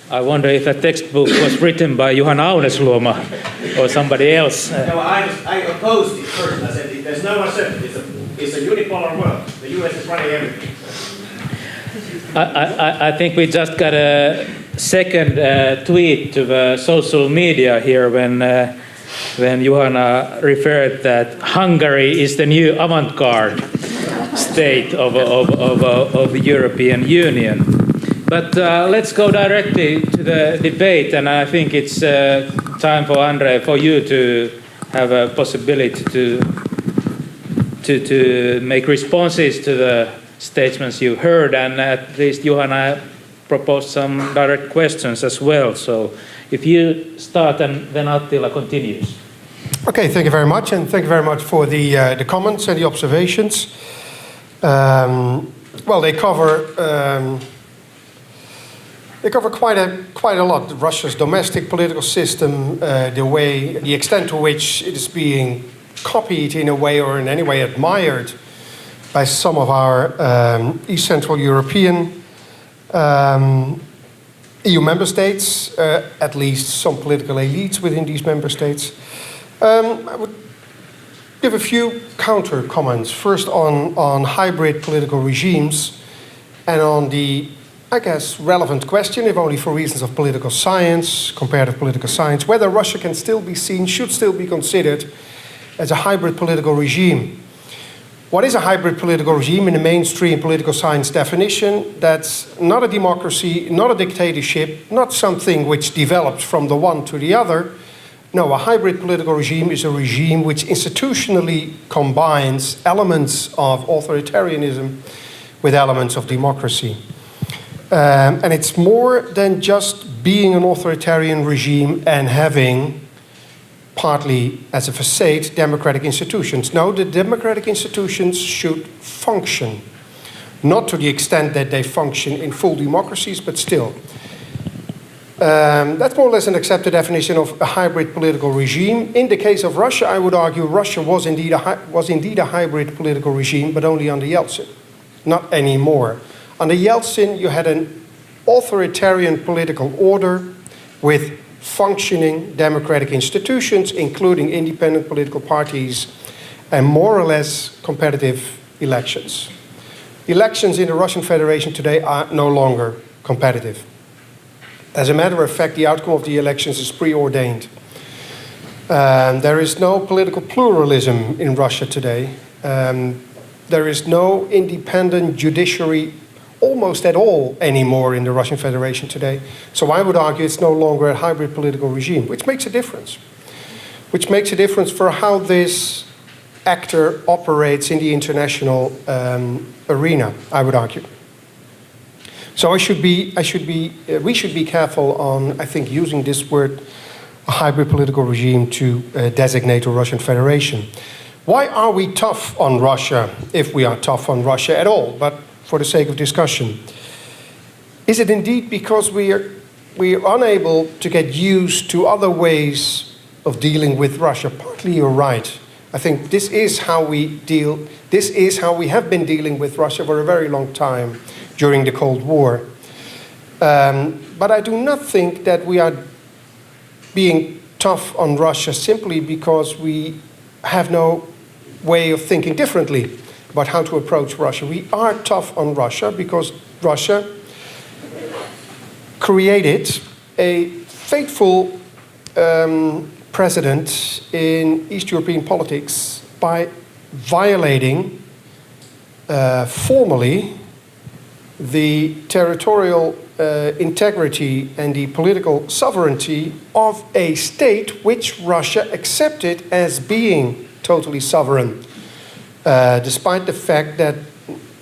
I wonder if that textbook was written by Juhana Aunesluoma or somebody else. No, I opposed it first. I said there's no uncertainty. It's a unipolar world. The US is running everything. I think we just got a second tweet to the social media here when Juhana referred that Hungary is the new avant-garde state of the European Union. But let's go directly to the debate, and I think it's time for André, for you to have a possibility to make responses to the statements you heard, and at least Juhana proposed some direct questions as well. So if you start, and then Attila continues. Okay, thank you very much, and thank you very much for the comments and the observations. Well, they cover quite a lot. Russia's domestic political system, the extent to which it is being copied in a way or in any way admired by some of our East Central European EU member states, at least some political elites within these member states. I would give a few counter comments. First on hybrid political regimes, and on the, I guess, relevant question, if only for reasons of political science, comparative political science, whether Russia can still be seen, should still be considered as a hybrid political regime. What is a hybrid political regime in the mainstream political science definition? That's not a democracy, not a dictatorship, not something which develops from the one to the other. No, a hybrid political regime is a regime which institutionally combines elements of authoritarianism with elements of democracy. And it's more than just being an authoritarian regime and having, partly as a facade, democratic institutions. No, the democratic institutions should function. Not to the extent that they function in full democracies, but still. That's more or less an accepted definition of a hybrid political regime. In the case of Russia, I would argue Russia was indeed a hybrid political regime, but only under Yeltsin, not anymore. Under Yeltsin, you had an authoritarian political order with functioning democratic institutions, including independent political parties, and more or less competitive elections. Elections in the Russian Federation today are no longer competitive. As a matter of fact, the outcome of the elections is preordained. There is no political pluralism in Russia today. There is no independent judiciary almost at all anymore in the Russian Federation today. So I would argue it's no longer a hybrid political regime, which makes a difference. Which makes a difference for how this actor operates in the international arena, I would argue. So we should be careful on, I think, using this word, a hybrid political regime, to designate the Russian Federation. Why are we tough on Russia, if we are tough on Russia at all? But for the sake of discussion, is it indeed because we are unable to get used to other ways of dealing with Russia? Partly you're right. I think this is how we have been dealing with Russia for a very long time during the Cold War. But I do not think that we are being tough on Russia simply because we have no way of thinking differently about how to approach Russia. We are tough on Russia because Russia created a fateful precedent in East European politics by violating formally the territorial integrity and the political sovereignty of a state which Russia accepted as being totally sovereign, despite the fact that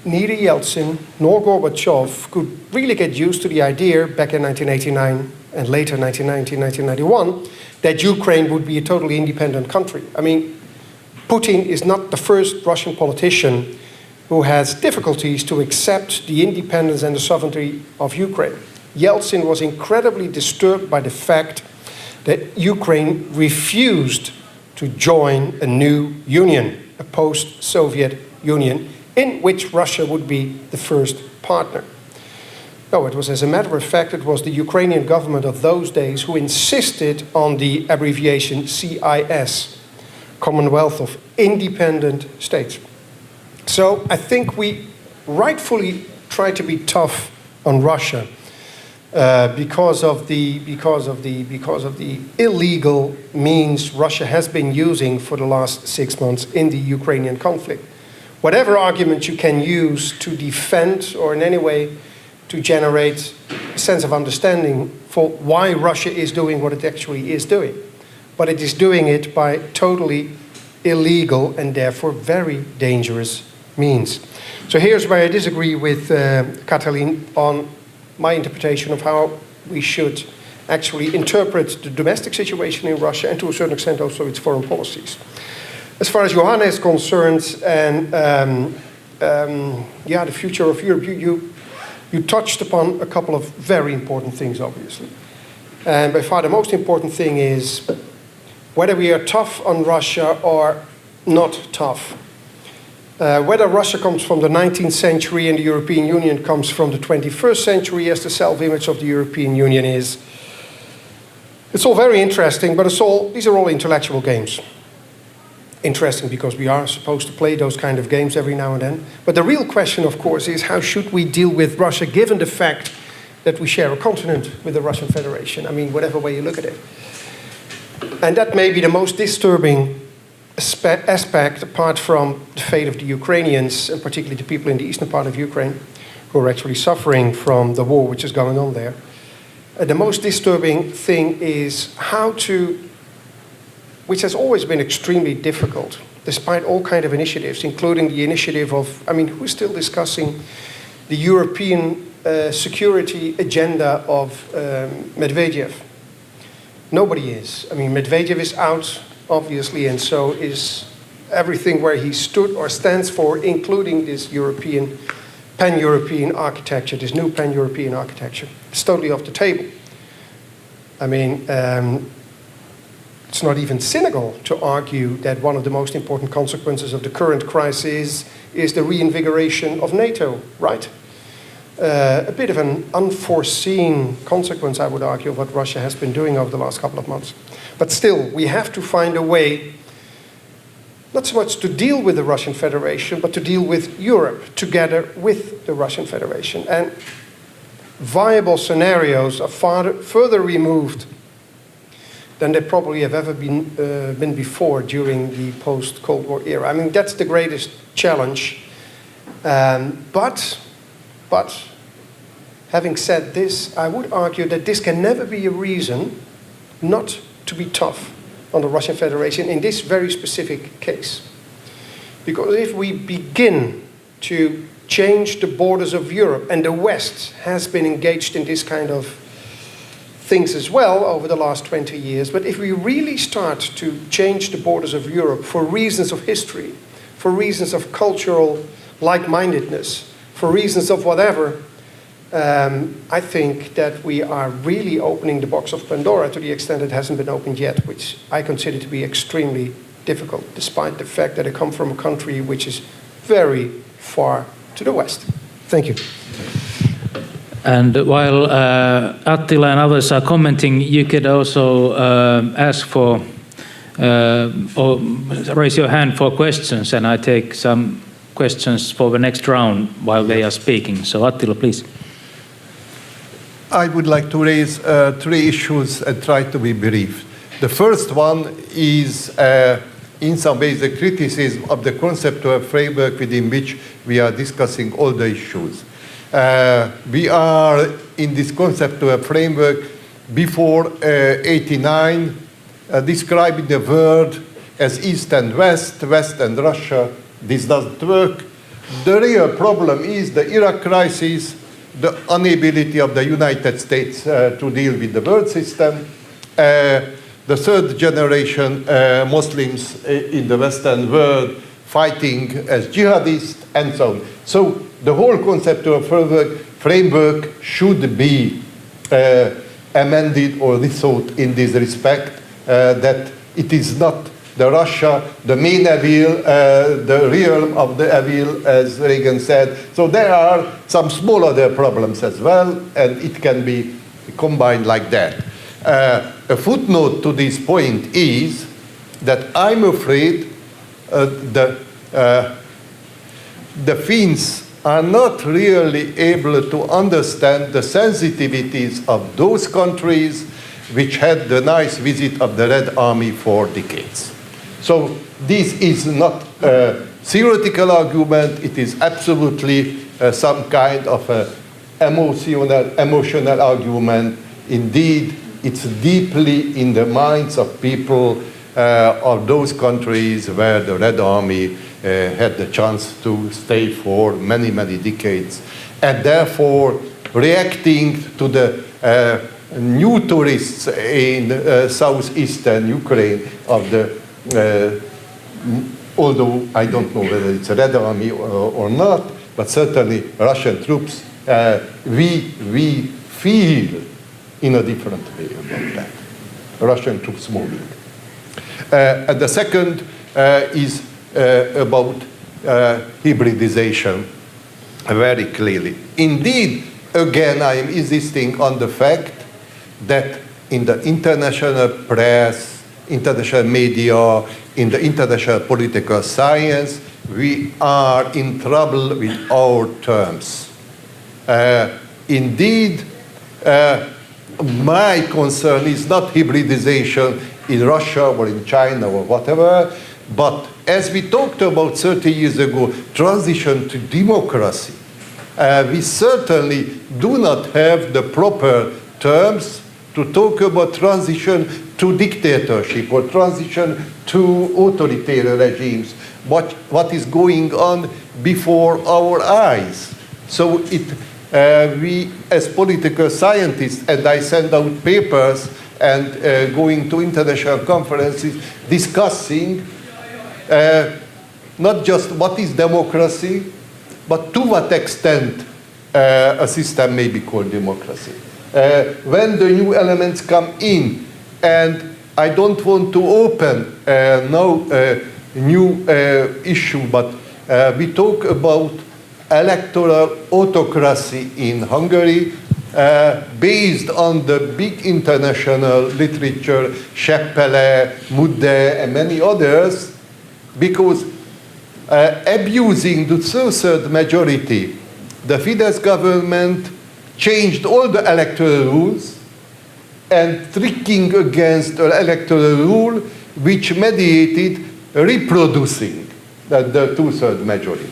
neither Yeltsin nor Gorbachev could really get used to the idea back in 1989 and later 1990, 1991, that Ukraine would be a totally independent country. I mean, Putin is not the first Russian politician who has difficulties to accept the independence and the sovereignty of Ukraine. Yeltsin was incredibly disturbed by the fact that Ukraine refused to join a new union, a post-Soviet union, in which Russia would be the first partner. No, it was, as a matter of fact, it was the Ukrainian government of those days who insisted on the abbreviation CIS, Commonwealth of Independent States. So I think we rightfully try to be tough on Russia because of the illegal means Russia has been using for the last 6 months in the Ukrainian conflict. Whatever argument you can use to defend or in any way to generate a sense of understanding for why Russia is doing what it actually is doing. But it is doing it by totally illegal and therefore very dangerous means. So here's where I disagree with Katalin on my interpretation of how we should actually interpret the domestic situation in Russia and to a certain extent also its foreign policies. As far as Juhana is concerned and the future of Europe, you touched upon a couple of very important things, obviously. And by far the most important thing is whether we are tough on Russia or not tough. Whether Russia comes from the 19th century and the European Union comes from the 21st century, as the self-image of the European Union is, it's all very interesting, but these are all intellectual games. Interesting because we are supposed to play those kind of games every now and then. But the real question, of course, is how should we deal with Russia given the fact that we share a continent with the Russian Federation? I mean, whatever way you look at it. And that may be the most disturbing aspect, apart from the fate of the Ukrainians, and particularly the people in the eastern part of Ukraine, who are actually suffering from the war which is going on there. The most disturbing thing is how to, which has always been extremely difficult, despite all kind of initiatives, including the initiative of, who's still discussing the European security agenda of Medvedev? Nobody is. Medvedev is out, obviously, and so is everything where he stood or stands for, including this pan-European architecture, this new pan-European architecture. It's totally off the table. It's not even cynical to argue that one of the most important consequences of the current crisis is the reinvigoration of NATO, right? A bit of an unforeseen consequence, I would argue, of what Russia has been doing over the last couple of months. But still, we have to find a way, not so much to deal with the Russian Federation, but to deal with Europe together with the Russian Federation. And viable scenarios are further removed than they probably have ever been before during the post-Cold War era. That's the greatest challenge. But having said this, I would argue that this can never be a reason not to be tough on the Russian Federation in this very specific case. Because if we begin to change the borders of Europe, and the West has been engaged in this kind of things as well over the last 20 years, but if we really start to change the borders of Europe for reasons of history, for reasons of cultural like-mindedness, for reasons of whatever, I think that we are really opening the box of Pandora to the extent it hasn't been opened yet, which I consider to be extremely difficult, despite the fact that I come from a country which is very far to the west. Thank you. And while Attila and others are commenting, you could also ask for or raise your hand for questions, and I take some questions for the next round while they are speaking. So Attila, please. I would like to raise 3 issues and try to be brief. The first one is, in some ways, the criticism of the conceptual framework within which we are discussing all the issues. We are in this conceptual framework before 89, describing the world as East and West, West and Russia. This doesn't work. The real problem is the Iraq crisis, the inability of the United States to deal with the world system, the third generation Muslims in the Western world fighting as jihadists, and so on. So the whole conceptual framework should be amended or rethought in this respect, that it is not the Russia, the main evil, the realm of the evil, as Reagan said. So there are some small other problems as well, and it can be combined like that. A footnote to this point is that I'm afraid the Finns are not really able to understand the sensitivities of those countries which had the nice visit of the Red Army for decades. So this is not a theoretical argument, it is absolutely some kind of emotional argument. Indeed, it's deeply in the minds of people of those countries where the Red Army had the chance to stay for many, many decades. And therefore, reacting to the new tourists in southeastern Ukraine of the, although I don't know whether it's a Red Army or not, but certainly Russian troops, we feel in a different way about that. Russian troops moving. And the second is about hybridization, very clearly. Indeed, again, I am insisting on the fact that in the international press, international media, in the international political science, we are in trouble with our terms. Indeed, my concern is not hybridization in Russia or in China or whatever, but as we talked about 30 years ago, transition to democracy, we certainly do not have the proper terms to talk about transition to dictatorship or transition to authoritarian regimes, what is going on before our eyes. So we as political scientists, and I send out papers and going to international conferences discussing not just what is democracy, but to what extent a system may be called democracy. When the new elements come in, and I don't want to open no new issue, but we talk about electoral autocracy in Hungary, based on the big international literature, Seppele, Mudde, and many others, because abusing the two-thirds majority, the Fidesz government changed all the electoral rules and tricking against the electoral rule which mediated reproducing the two-thirds majority.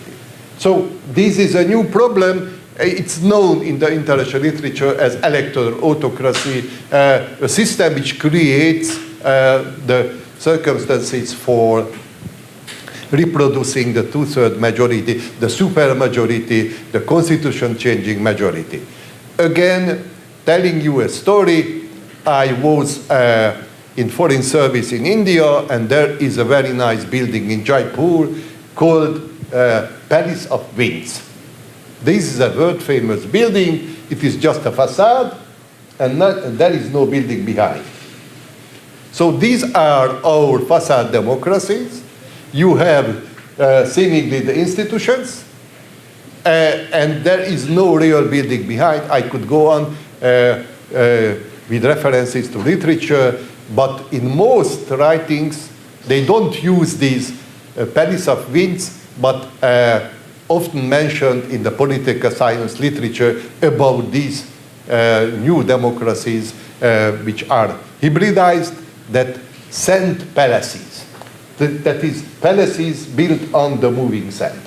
So this is a new problem. It's known in the international literature as electoral autocracy, a system which creates the circumstances for reproducing the two-thirds majority, the supermajority, the constitution-changing majority. Again, telling you a story, I was in foreign service in India, and there is a very nice building in Jaipur called Palace of Winds. This is a world-famous building. It is just a facade, and there is no building behind. So these are our facade democracies. You have seemingly the institutions, and there is no real building behind. I could go on with references to literature, but in most writings, they don't use these Palace of Winds, but often mentioned in the political science literature about these new democracies which are hybridized, that sand palaces. That is, palaces built on the moving sand.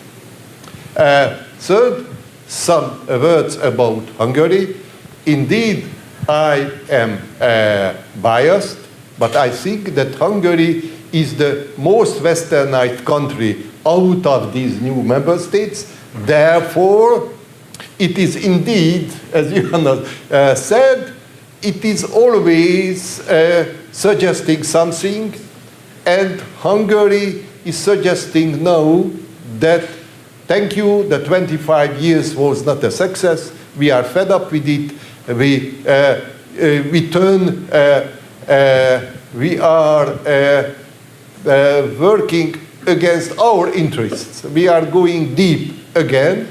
Third, some words about Hungary. Indeed, I am biased, but I think that Hungary is the most westernized country out of these new member states. Therefore, it is indeed, as Juhana said, it is always suggesting something, and Hungary is suggesting now that, thank you, the 25 years was not a success, we are fed up with it, we are working against our interests. We are going deep again,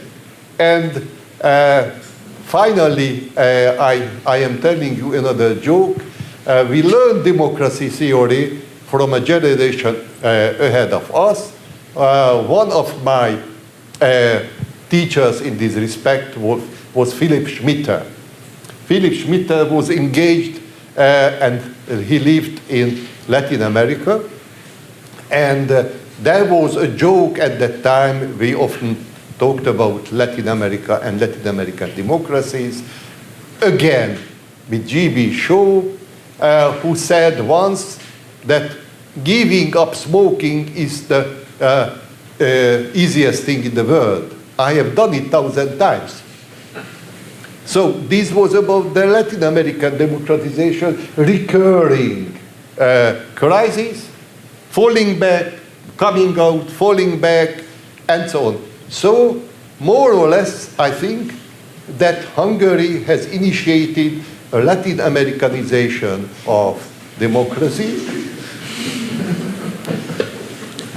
and finally, I am telling you another joke. We learned democracy theory from a generation ahead of us. One of my teachers in this respect was Philipp Schmitter. Philipp Schmitter was engaged and he lived in Latin America. And there was a joke at that time. We often talked about Latin America and Latin American democracies. Again, with G.B. Shaw, who said once that giving up smoking is the easiest thing in the world. I have done it 1,000 times. So this was about the Latin American democratization, recurring crisis, falling back, coming out, falling back, and so on. So more or less, I think that Hungary has initiated a Latin Americanization of democracy,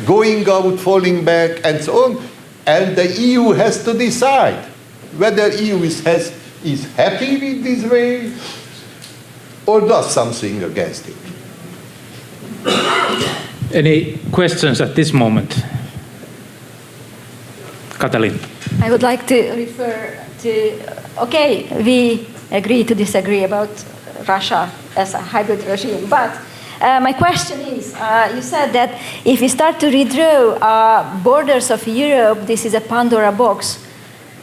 going out, falling back, and so on. And the EU has to decide whether EU is happy with this way or does something against it. Any questions at this moment? Katalin. I would like to refer to, okay, we agree to disagree about Russia as a hybrid regime, but my question is, you said that if we start to redraw borders of Europe, this is a Pandora box.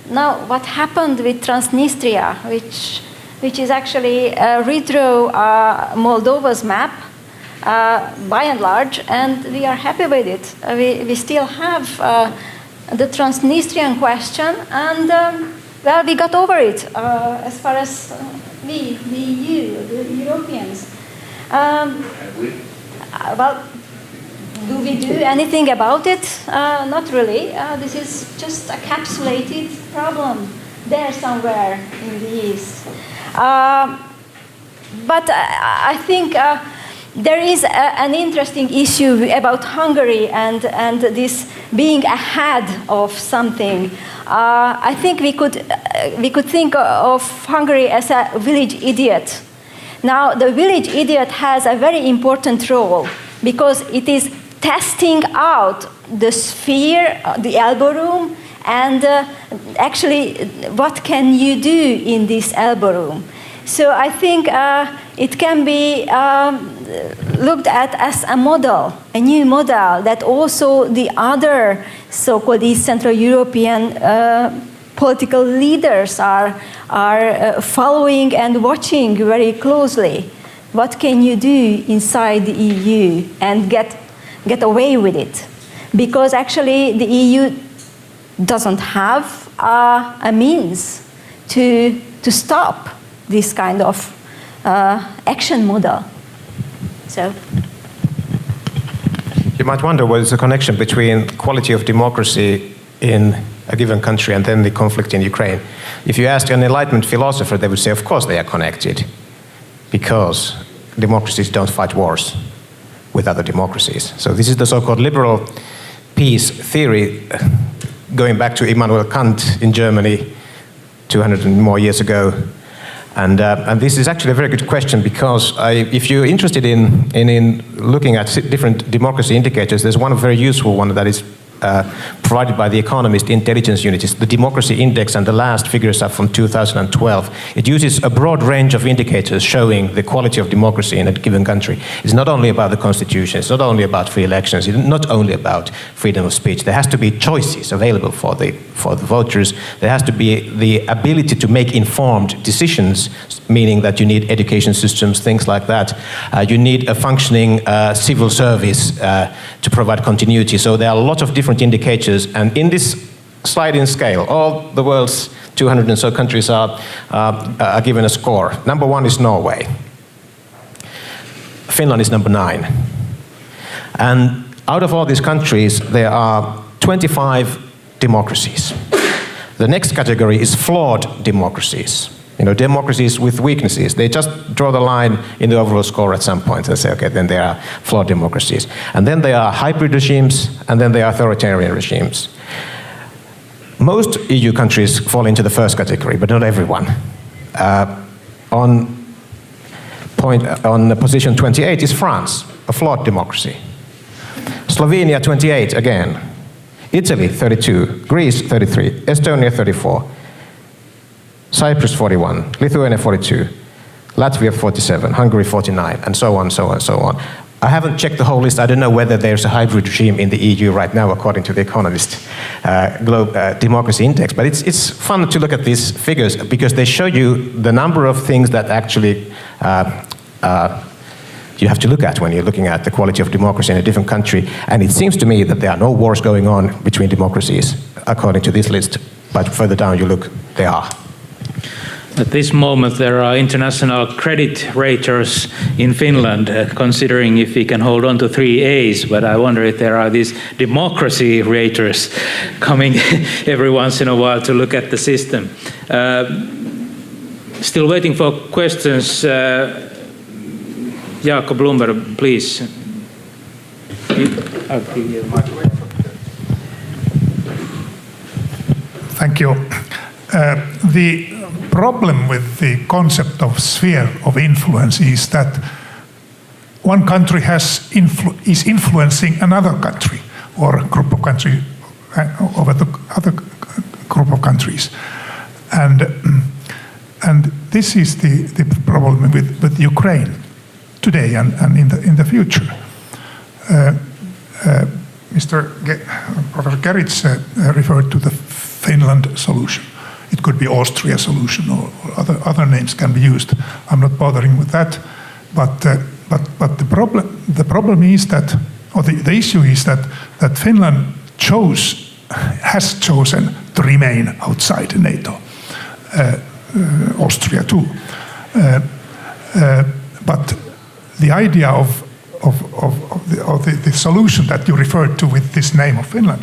Now, what happened with Transnistria, which is actually redraw Moldova's map, by and large, and we are happy with it. We still have the Transnistrian question, and well, we got over it as far as we, the EU, the Europeans. Well, do we do anything about it? Not really. This is just a capsulated problem there somewhere in the East. But I think there is an interesting issue about Hungary and this being ahead of something. I think we could think of Hungary as a village idiot. Now, the village idiot has a very important role because it is testing out the sphere, the elbow room, and actually what can you do in this elbow room. So I think it can be looked at as a model, a new model that also the other so-called East Central European political leaders are following and watching very closely. What can you do inside the EU and get away with it? Because actually the EU doesn't have a means to stop this kind of action model. So you might wonder what is the connection between quality of democracy in a given country and then the conflict in Ukraine. If you ask an Enlightenment philosopher, they would say, of course they are connected, because democracies don't fight wars with other democracies. So this is the so-called liberal peace theory, going back to Immanuel Kant in Germany 200 and more years ago. And this is actually a very good question, because if you're interested in looking at different democracy indicators, there's one very useful one that is provided by the Economist Intelligence Unit. It's the Democracy Index, and the last figures are from 2012. It uses a broad range of indicators showing the quality of democracy in a given country. It's not only about the constitution, it's not only about free elections, it's not only about freedom of speech. There has to be choices available for the voters. There has to be the ability to make informed decisions, meaning that you need education systems, things like that. You need a functioning civil service to provide continuity. So there are a lot of different indicators, and in this sliding scale, all the world's 200 and so countries are given a score. Number 1 is Norway. Finland is number 9. And out of all these countries, there are 25 democracies. The next category is flawed democracies. Democracies with weaknesses. They just draw the line in the overall score at some point and say, okay, then they are flawed democracies. And then they are hybrid regimes, and then they are authoritarian regimes. Most EU countries fall into the first category, but not everyone. On position 28 is France, a flawed democracy. Slovenia, 28 again. Italy, 32. Greece, 33. Estonia, 34. Cyprus, 41. Lithuania, 42. Latvia, 47. Hungary, 49. And so on, so on, so on. I haven't checked the whole list. I don't know whether there's a hybrid regime in the EU right now, according to the Economist Democracy Index. But it's fun to look at these figures because they show you the number of things that actually you have to look at when you're looking at the quality of democracy in a different country. And it seems to me that there are no wars going on between democracies, according to this list. But further down you look, there are. At this moment, there are international credit raters in Finland considering if we can hold on to 3 A's, but I wonder if there are these democracy raters coming every once in a while to look at the system. Still waiting for questions. Jakob Blomberg, please. I'll give you a microphone. Thank you. The problem with the concept of sphere of influence is that one country is influencing another country or a group of countries over the other group of countries, and this is the problem with Ukraine today and in the future. Professor Gerrits referred to the Finland solution. It could be Austria solution or other names can be used. I'm not bothering with that, but the problem is that, or the issue is that Finland has chosen to remain outside NATO. Austria too, but the idea of the solution that you referred to with this name of Finland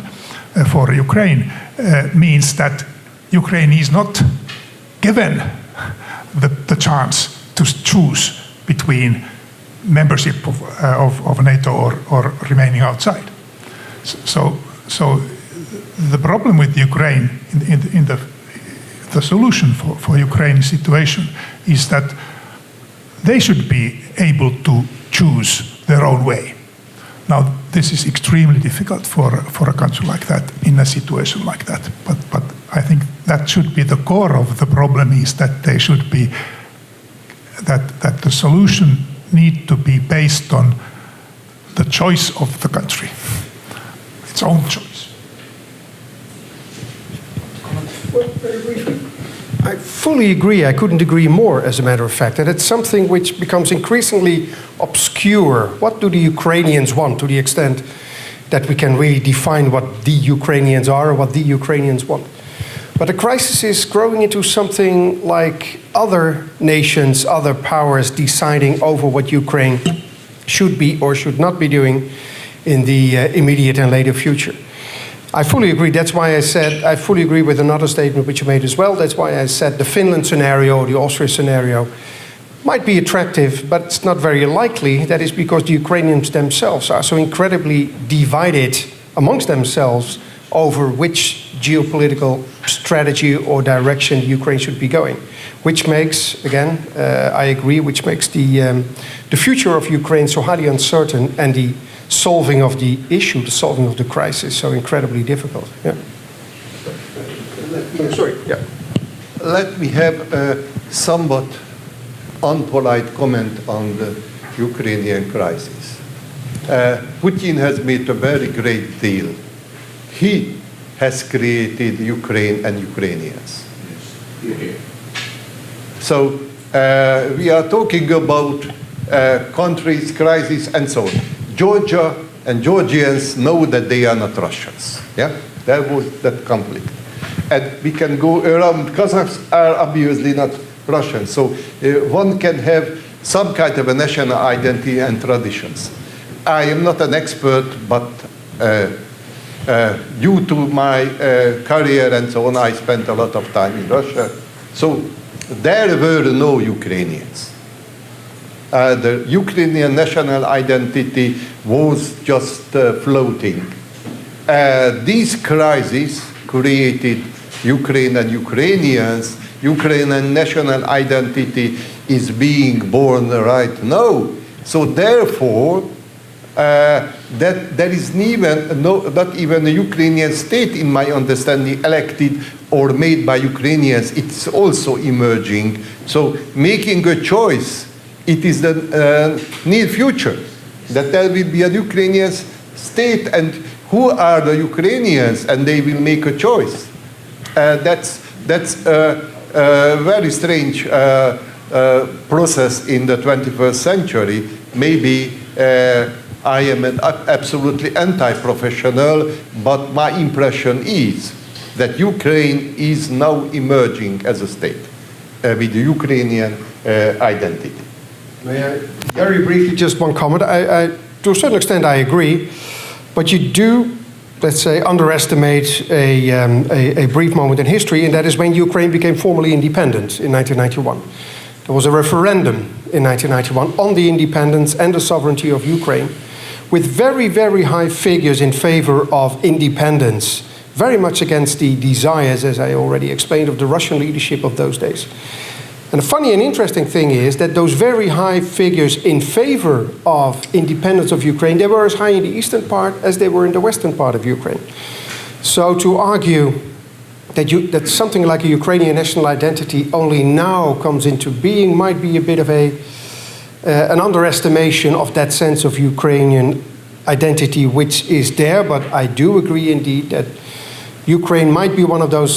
for Ukraine means that Ukraine is not given the chance to choose between membership of NATO or remaining outside. So the problem with Ukraine in the solution for Ukraine's situation is that they should be able to choose their own way. Now, this is extremely difficult for a country like that in a situation like that. But I think that should be the core of the problem, is that they should be that the solution need to be based on the choice of the country, its own choice. Well, very briefly. I fully agree. I couldn't agree more, as a matter of fact. And it's something which becomes increasingly obscure. What do the Ukrainians want, to the extent that we can really define what the Ukrainians are or what the Ukrainians want? But the crisis is growing into something like other nations, other powers deciding over what Ukraine should be or should not be doing in the immediate and later future. I fully agree. That's why I said, I fully agree with another statement which you made as well. That's why I said the Finland scenario, the Austria scenario might be attractive, but it's not very likely. That is because the Ukrainians themselves are so incredibly divided amongst themselves over which geopolitical strategy or direction Ukraine should be going. Which makes, again, I agree, which makes the future of Ukraine so highly uncertain, and the solving of the issue, the solving of the crisis, so incredibly difficult. Yeah. Sorry. Yeah. Let me have a somewhat unpolite comment on the Ukrainian crisis. Putin has made a very great deal. He has created Ukraine and Ukrainians. So we are talking about countries, crisis, and so on. Georgia and Georgians know that they are not Russians. Yeah, there was that conflict, and we can go around. Kazakhs are obviously not Russians, so one can have some kind of a national identity and traditions. I am not an expert, but due to my career and so on, I spent a lot of time in Russia. So there were no Ukrainians. The Ukrainian national identity was just floating. This crisis created Ukraine and Ukrainians. Ukrainian national identity is being born right now. So therefore, that there is not even a Ukrainian state, in my understanding, elected or made by Ukrainians. It's also emerging. So making a choice, it is the near future that there will be a Ukrainian state, and who are the Ukrainians, and they will make a choice. That's a very strange process in the 21st century. Maybe I am an absolutely anti-professional, but my impression is that Ukraine is now emerging as a state with the Ukrainian identity. May I very briefly, just one comment. To a certain extent, I agree, but you do, let's say, underestimate a brief moment in history, and that is when Ukraine became formally independent in 1991. There was a referendum in 1991 on the independence and the sovereignty of Ukraine, with very, very high figures in favor of independence, very much against the desires, as I already explained, of the Russian leadership of those days. And the funny and interesting thing is that those very high figures in favor of independence of Ukraine, they were as high in the eastern part as they were in the western part of Ukraine. So to argue that something like a Ukrainian national identity only now comes into being might be a bit of an underestimation of that sense of Ukrainian identity which is there, but I do agree indeed that Ukraine might be one of those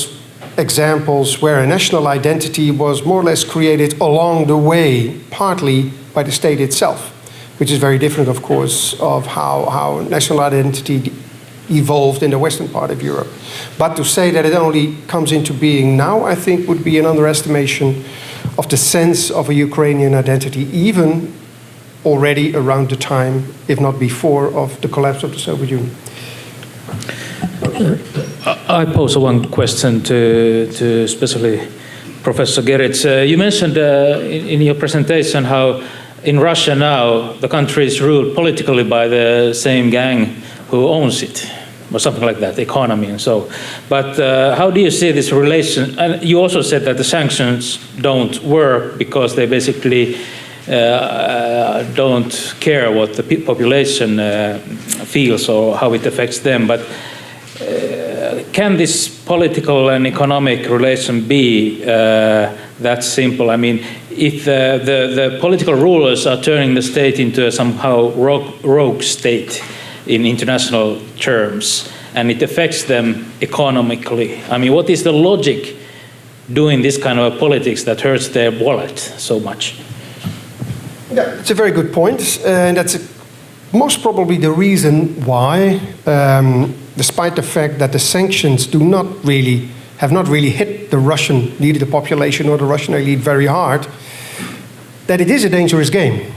examples where a national identity was more or less created along the way, partly by the state itself, which is very different, of course, of how national identity evolved in the western part of Europe. But to say that it only comes into being now, I think, would be an underestimation of the sense of a Ukrainian identity, even already around the time, if not before, of the collapse of the Soviet Union. I pose one question to especially Professor Gerrits. You mentioned in your presentation how in Russia now the country is ruled politically by the same gang who owns it, or something like that, economy and so. But how do you see this relation? And you also said that the sanctions don't work because they basically don't care what the population feels or how it affects them. But can this political and economic relation be that simple? I mean, if the political rulers are turning the state into a somehow rogue state in international terms, and it affects them economically, I mean, what is the logic doing this kind of politics that hurts their wallet so much? Yeah, it's a very good point, and that's most probably the reason why, despite the fact that the sanctions have not really hit the Russian, neither the population or the Russian elite very hard, that it is a dangerous game.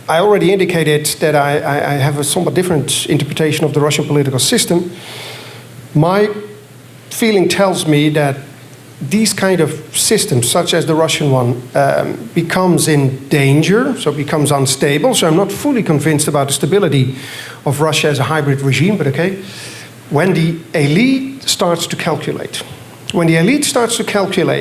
I already indicated that I have a somewhat different interpretation of the Russian political system. My feeling tells me that these kind of systems, such as the Russian one, becomes in danger, so becomes unstable. So I'm not fully convinced about the stability of Russia as a hybrid regime, but okay. When the elite starts to calculate,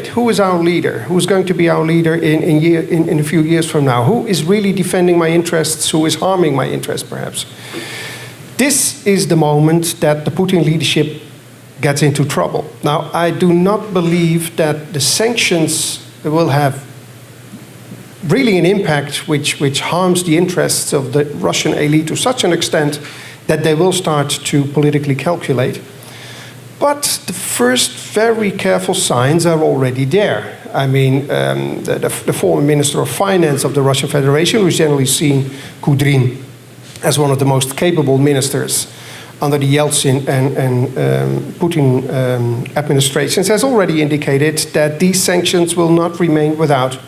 who is our leader, who's going to be our leader in a few years from now, who is really defending my interests, who is harming my interests perhaps, this is the moment that the Putin leadership gets into trouble. Now, I do not believe that the sanctions will have really an impact which harms the interests of the Russian elite to such an extent that they will start to politically calculate. But the first very careful signs are already there. I mean, the former Minister of Finance of the Russian Federation, who is generally seen, Kudrin, as one of the most capable ministers under the Yeltsin and Putin administrations, has already indicated that these sanctions will not remain without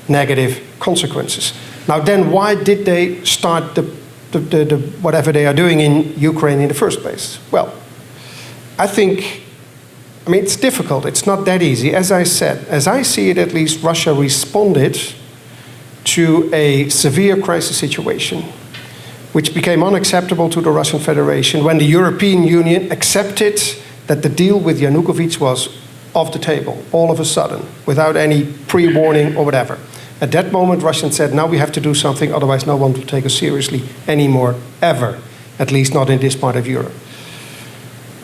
negative consequences. Now then, why did they start the whatever they are doing in Ukraine in the first place? Well, I think I mean, it's difficult. It's not that easy. As I said, as I see it, at least, Russia responded to a severe crisis situation, which became unacceptable to the Russian Federation when the European Union accepted that the deal with Yanukovych was off the table, all of a sudden, without any pre-warning or whatever. At that moment, Russians said, now we have to do something, otherwise no one will take us seriously anymore, ever. At least not in this part of Europe.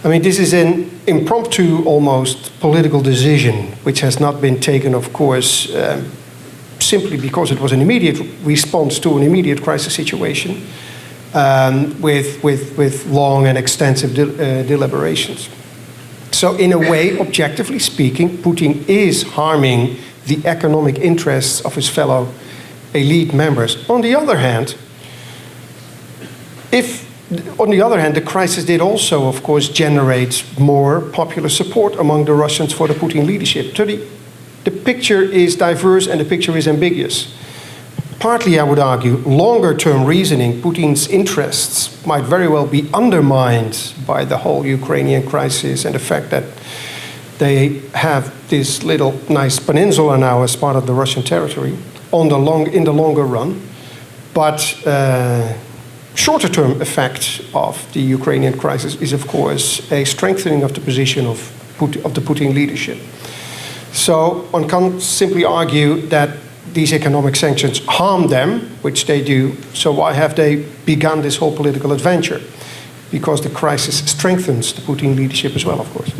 I mean, this is an impromptu, almost, political decision, which has not been taken, of course, simply because it was an immediate response to an immediate crisis situation with long and extensive deliberations. So in a way, objectively speaking, Putin is harming the economic interests of his fellow elite members. On the other hand, the crisis did also, of course, generate more popular support among the Russians for the Putin leadership. So the picture is diverse and the picture is ambiguous. Partly, I would argue, longer-term reasoning, Putin's interests might very well be undermined by the whole Ukrainian crisis and the fact that they have this little nice peninsula now as part of the Russian territory in the longer run. But shorter-term effect of the Ukrainian crisis is, of course, a strengthening of the position of the Putin leadership. So one can't simply argue that these economic sanctions harm them, which they do, so why have they begun this whole political adventure? Because the crisis strengthens the Putin leadership as well, of course.